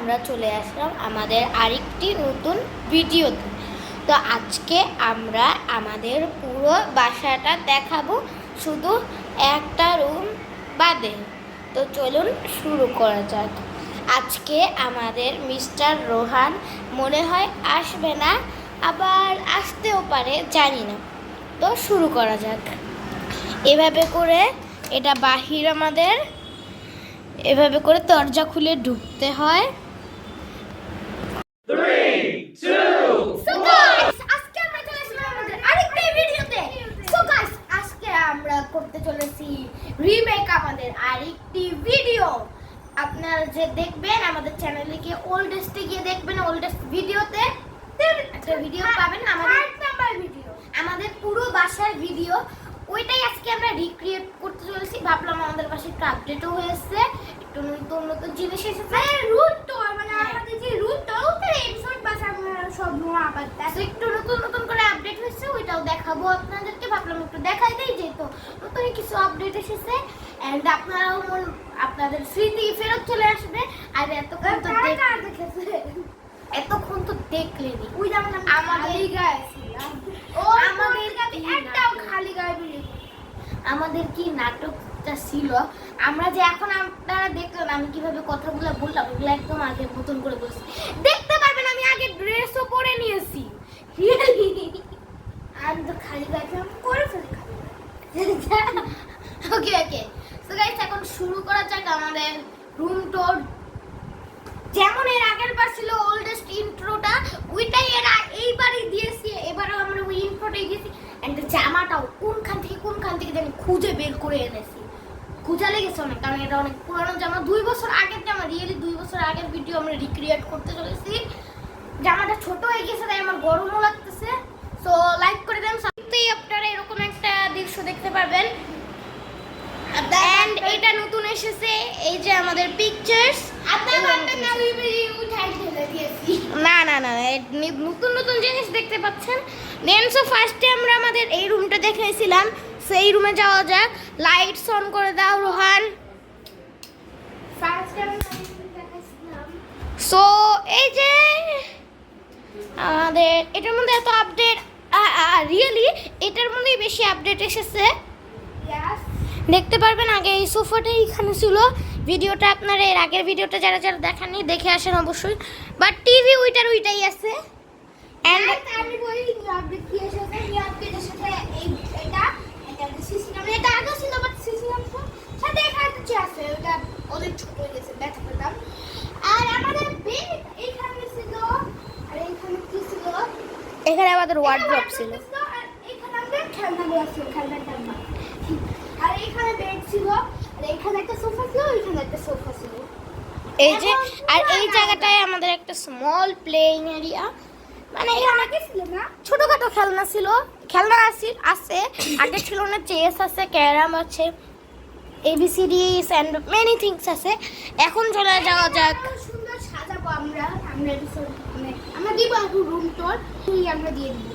আমরা চলে আসলাম আমাদের আরেকটি নতুন ভিডিওতে। তো আজকে আমরা আমাদের পুরো বাসাটা দেখাবো, শুধু একটা রুম বাদে। তো চলুন শুরু করা যাক। আজকে আমাদের মিস্টার রোহান মনে হয় আসবে না, আবার আসতেও পারে, জানি না। তো শুরু করা যাক। এভাবে করে এটা বাহির, আমাদের এভাবে করে দরজা খুলে ঢুকতে হয়। আমরা করতে চলেছি রিমেক আমাদের আরেকটি ভিডিও। আপনারা যে দেখবেন আমাদের চ্যানেলে গিয়ে ওল্ডেস্টে গিয়ে দেখবেন, ওল্ডেস্ট ভিডিওতে একটা ভিডিও পাবেন, আমাদের পুরো বাসার ভিডিও। ওইটাই আজকে আমরা রিক্রিয়েট করতে চলেছি। ভাবলাম আমাদের পাশে একটু আপডেটও হয়েছে, একটু নতুন নতুন জিনিস এসেছে। রুট টুর মানে আমাদের যে রুট টুর ওতে এপিসোড বাসা সব নোয়া আবার একটু নতুন নতুন করে আপডেট হয়েছে, ওইটাও দেখাবো আপনাদেরকে। ভাবলাম একটু দেখাই দেই, যেহেতু নতুন কিছু আপডেট এসেছে। এন্ড আপনারাও আপনাদের স্মৃতি ফেরত চলে আসবে। আর এতক্ষণ তো দেখলেনি, ওই যেমন আমাদের আমাদের কি নাটকটা ছিল, আমরা যে এখন আপনারা দেখলেন আমি কিভাবে কথাগুলো বললাম, ওগুলো একদম আগের মতন করে বলছি। দেখতে পারবেন আমি আগে ড্রেসও পরে নিয়েছি। আমি তো খালি গায়ে করে ফেলি। ওকে ওকে, সো গাইস এখন শুরু করা যাক আমাদের রুম টুর। যেমন এর আগের বার ছিল ওল্ডেস্ট ইন্ট্রোটা, ওইটাই এইবারই দিয়েছি। এবারও আমরা ওই ইন্ট্রোটাই দিয়েছি। এন্ড জামাটাও কোনখান থেকে জানি খুঁজে বের করে এনেছি। খোঁজা লেগেছে অনেক, কারণ এটা অনেক পুরানো জামা, 2 বছর আগের জামা। রিয়েলি 2 বছর আগের ভিডিও আমরা রিক্রিয়েট করতে চলেছি। জামাটা ছোট হয়ে গেছে, তাই আমার গরমও লাগতেছে। সো লাইক করে দেন, সত্যিই আপনারা এরকম একটা দৃশ্য দেখতে পারবেন। এন্ড এটা নতুন এসেছে, এই যে আমাদের পিকচার্স। না না না, নতুন নতুন জিনিস দেখতে পাচ্ছেন। দেন সো ফার্স্টে আমরা আমাদের এই রুমটা দেখেছিলাম, সেই রুমে যাওয়া যাক। লাইটস অন করে দাও রোহান। সো এই যে আমাদের এটার মধ্যে এত আপডেট, রিয়েলি এটার মধ্যেই বেশি আপডেট এসেছে। দেখতে পারবেন আগে এই সোফাটা এখানে ছিল। ভিডিওটা আপনারা এর আগের ভিডিওটা যারা যারা দেখাননি দেখে আসেন অবশ্যই। বাট টিভি ওইটাই আছে। এন্ড আমি বলি আপডেট কি এসেছে, এই আপডেটের সাথে এটা সিস্টেম এটা আগে ছিল, বাট সিস্টেম সাথে এখানে আছে, ওটা অনেক ছোট হয়ে গেছে, ব্যথা পেতাম। আর আমাদের বেড এখানে ছিল, আর এখানে কি ছিল, এখানে আমাদের ওয়ার্ড্রপ ছিল, আর এখানে আমাদের খেলনাগুলো ছিল, খেলনাটা। আর এখানে বেড ছিল, আর এখানে একটা সোফা ছিল, এখানে একটা সোফা ছিল। এই যে আর এই জায়গাটায় আমাদের একটা স্মল প্লেইং এরিয়া, মানে আগে ছিল না, ছোটখাটো খেলনা ছিল, খেলনা আছে আগে ছিল না। চেস আছে, ক্যারাম আছে, ABCDs এন্ড মেনি থিংস আছে। এখন চলে যাওয়া যাক। সুন্দর সাজাবো আমরা দিব রুম টুর, আমরা দিয়ে দিব।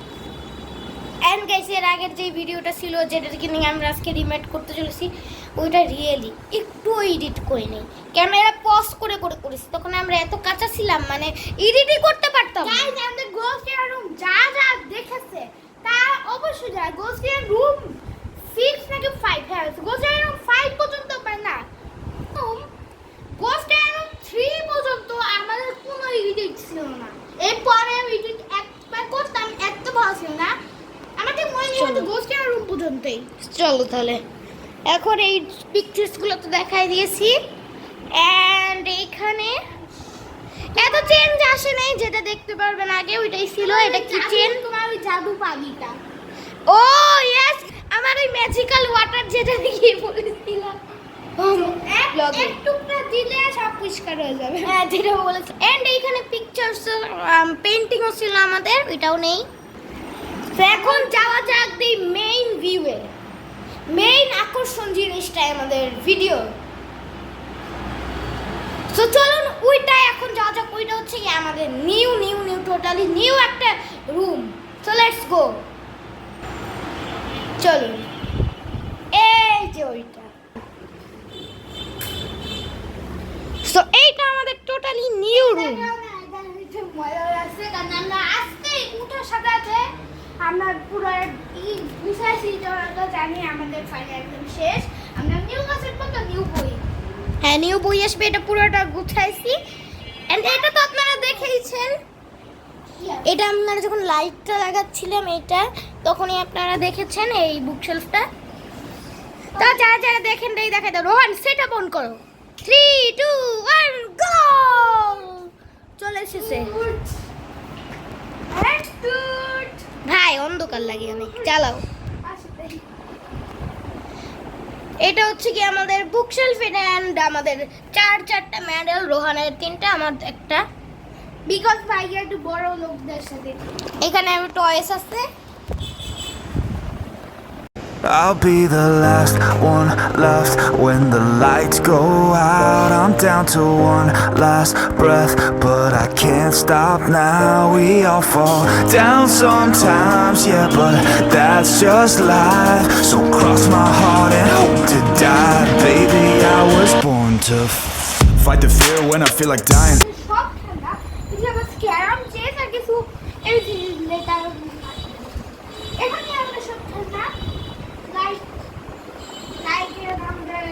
এন্ড গাইস এর আগের যে ভিডিওটা ছিল, যেটাকে নিয়ে আমরা আজকে রিমেক করতে চলেছি, ওইটা রিয়েলি একটু এডিট করে নেই, ক্যামেরা পজ করে করেছি। তখন আমরা এত কাঁচা ছিলাম, মানে এডিটই করতে পারতাম। গাইস আমাদের গোস্টের রুম যা যা দেখেছে তা অবশ্যই যায়। গোস্টের রুম 6 নাকি 5, হ্যাঁ গোস্টের রুম 5 পর্যন্ত পায় না, গোস্টের রুম 3 পর্যন্ত আমাদের কোনো এডিট ছিল না। এরপরে এডিট একবার করতাম, এত ভালো ছিল না। আমাদের মনে হয় গোস্টের রুম পর্যন্তই। চলো তাহলে এখন এই পিকচার্সগুলো তো দেখাই দিয়েছি। এন্ড এখানে এত চেঞ্জ আসে নাই, যেটা দেখতে পারবেন আগে ওইটাই ছিল। এটা কিচেন, তোমার ওই জাদু পানিটা। ও ইয়েস, আমার ওই ম্যাজিক্যাল ওয়াটার যেটা দিয়ে বলেছিলাম, এক টুকরা দিলে সব পরিষ্কার হয়ে যাবে। হ্যাঁ যেটা বলেছি। এন্ড এইখানে পিকচার্স পেইন্টিংও ছিল আমাদের, ওইটাও নেই। এখন যাওয়া যাক দি মেইন ভিউয়ে, মেইন আকর্ষণ জিনিসটাই আমাদের ভিডিও। তো চলুন ওইটাই এখন যাওয়া যাক। ওইটা হচ্ছে আমাদের নিউ টোটালি নিউ একটা রুম। সো লেটস গো, চলুন। এই যে ওইটা, সো এইটা আমাদের টোটালি নিউ রুম। আমরা পুরো জানি আমাদের ফাইনাল একদম শেষ। আমরা নিউ ক্লাসের মতো নিউ বই, হ্যাঁ নিউ বই আসবে, এটা পুরোটা গুছাইছি। এন্ড এটা তো আপনারা দেখেইছেন, এটা আপনারা যখন লাইটটা লাগাচ্ছিলাম এটা তখনই আপনারা দেখেছেন এই বুকশেলফটা। তো যারা যারা দেখেন এই দেখাই দাও। রোহান সেটআপ অন করো। 3 2 1 গো। চলে এসেছে ভাই, অন্ধকার লাগে অনেক, চালাও। এটা হচ্ছে কি আমাদের বুকশেলফ, এন্ড আমাদের চারটা মেডেল, রোহানের 3টা, আমার একটা। বিকজ ভাইয়া একটু বড় লোকদের সাথে। এখানে টয়েস আছে। I'll be the last one left when the lights go out. I'm down to one last breath, but I can't stop now. We all fall down sometimes, yeah, but that's just life. So cross my heart and hope to die. Baby, I was born to fight the fear when I feel like dying. সব ঠান্ডা, কিন্তু আবার carrom chess আর কিছু এই letter এখানে আমরা সব ঠান্ডা। লাইটের আমাদের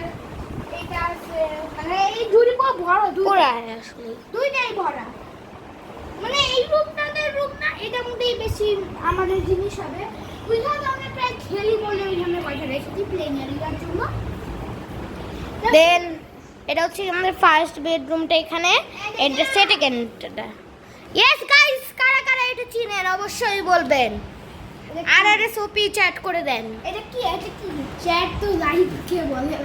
এটা আছে, মানে এই দুই পুরো ভরা, আসলে দুইটাই ভরা। মানে এই রুম না, এটার মধ্যেই বেশি আমাদের জিনিস হবে। ওইখানে আমরা প্রায় খেলি বলে ওইখানে কয়টা রেখেছি প্লেন এরিয়ার জন্য। দেন এটা হচ্ছে আমাদের ফার্স্ট বেডরুমটা, এখানে এটা সেকেন্ডটা। ইয়েস গাইস, কারা কারা এটা চিনেন অবশ্যই বলবেন, আর সোপি চ্যাট করে দেন। এটা কি চ্যাট তো লাইভ কে বলে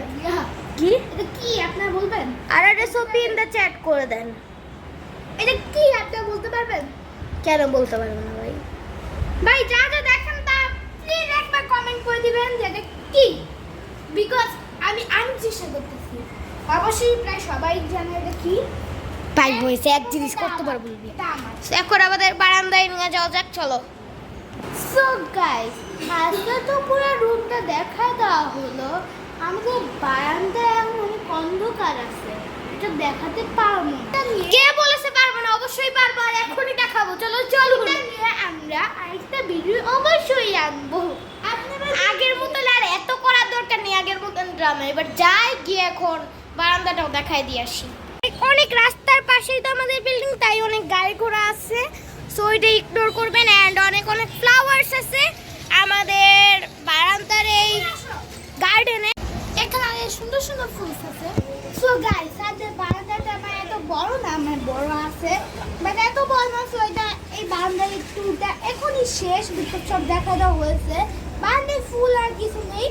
কি এটা কি আপনারা বলবেন? আর সোপি ইন দ্য চ্যাট করে দেন। এটা কি আপনারা বলতে পারবেন? কেন বলতে পারবো না ভাই? ভাই যা যা দেখেন তা প্লিজ একবার কমেন্ট করে দিবেন যে এটা কি, বিকজ আমি চেষ্টা করতেছি। অবশ্যই প্রায় সবাই জানে এটা কি। ভাই হয়েছে এক জিনিস করতে পারবো না। এটা আমার। এখন আমাদের বারান্দায় নিয়ে যাওয়া যাক, চলো। সো গাইস, আজকে তো পুরো রুমটা দেখা দেওয়া হলো। আমাদের বারান্দায় এখন অনেক অন্ধকার আছে, এটা দেখাতে পারবো না। কে বলেছে পারবো না? অবশ্যই পারবো, আর এখনই দেখাবো। চলো চলো, এটা নিয়ে আমরা আরেকটা ভিডিও অবশ্যই আনবো। আপনারা আগের মতন আর এত করার দরকার নেই, আগের মতন ড্রামা। এবার যাই গিয়ে এখন বারান্দাটাও দেখাই দিয়ে আসি। অনেক রাস্তার পাশেই তো আমাদের বিল্ডিং, তাই অনেক গাড়ি ঘোড়া আছে, সো এটা ইগনোর করবেন। অ্যান্ড অনেক অনেক ফ্লাওয়ার্স আছে আমাদের বারান্দার এই গার্ডেনে। এখানে সুন্দর সুন্দর ফুল আছে। সো গাইস, আমাদের বারান্দাটা আমার এত বড় না, আমার বড় আছে বাট এত বড় না। সো এটা এই বারান্দার টুরটা এখনই শেষ, বিকজ সব দেখা দেওয়া হয়েছে। বারান্দায় ফুল আর কিছু নেই।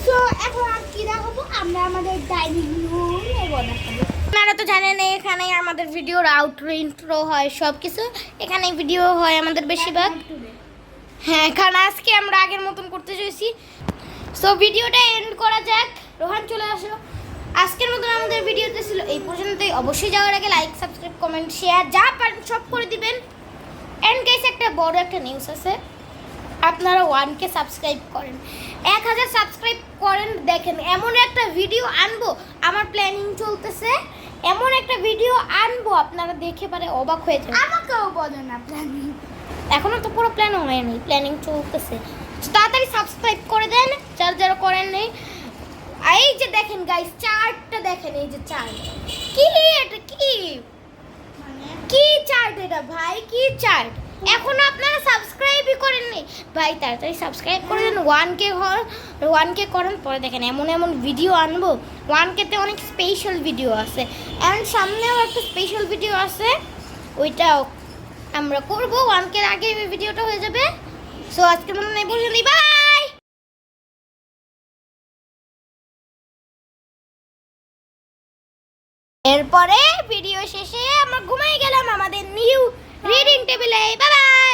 সো এখন আর কি দেখাবো, আমরা আমাদের ডাইনিং রুম এগো দেখাবো। আপনারা তো জানেন এখানে আমাদের ভিডিওর আউটরো ইন্ট্রো হয়, সব কিছু এখানে ভিডিও হয় আমাদের বেশিরভাগ। হ্যাঁ, কারণ আজকে আমরা আগের মতন করতে চাইছি। সো ভিডিওটা এন্ড করা যাক। রোহান চলে আসো। আজকের মতন আমাদের ভিডিওতে ছিল এই পর্যন্তই। অবশ্যই যাওয়ার আগে লাইক, সাবস্ক্রাইব, কমেন্ট, শেয়ার যা পারেন সব করে দিবেন। এন্ড গাইস, একটা বড় একটা নিউজ আছে, আপনারা 1K সাবস্ক্রাইব করেন, 1000 সাবস্ক্রাইব করেন। দেখেন এমন একটা ভিডিও আনবো, আমার প্ল্যানিং চলতেছে, এমন একটা ভিডিও আনবো আপনারা দেখে পারে অবাক হয়ে যাবেন। আমাকেও বলো না প্ল্যানিং, এখনো তো পুরো প্ল্যান হয়নি, প্ল্যানিং চলতেছে। তাড়াতাড়ি সাবস্ক্রাইব করে দেন যারা যারা করেন নেই। এই যে দেখেন গাইস, চার্টটা দেখেন, এই যে চার্ট। কি এটা কি মানে কি চার্ট এটা ভাই? কি চার্ট? এখনো আপনারা সাবস্ক্রাইবই করেননি ভাই, তাড়াতাড়ি সাবস্ক্রাইব করে দেন। 1K করেন, পরে দেখেন এমন এমন ভিডিও আনবো। 1K তে অনেক স্পেশাল ভিডিও আছে, এন্ড সামনেও একটা স্পেশাল ভিডিও আছে, ওইটাও আমরা করবো। 1K এর আগে এই ভিডিওটা হয়ে যাবে। সো আজকের মতো এই পর্যন্তই, বাই। এরপরে ভিডিও শেষে আমরা ঘুমাই গেলাম আমাদের নিউ রিডিং টেবিলে। Bye bye.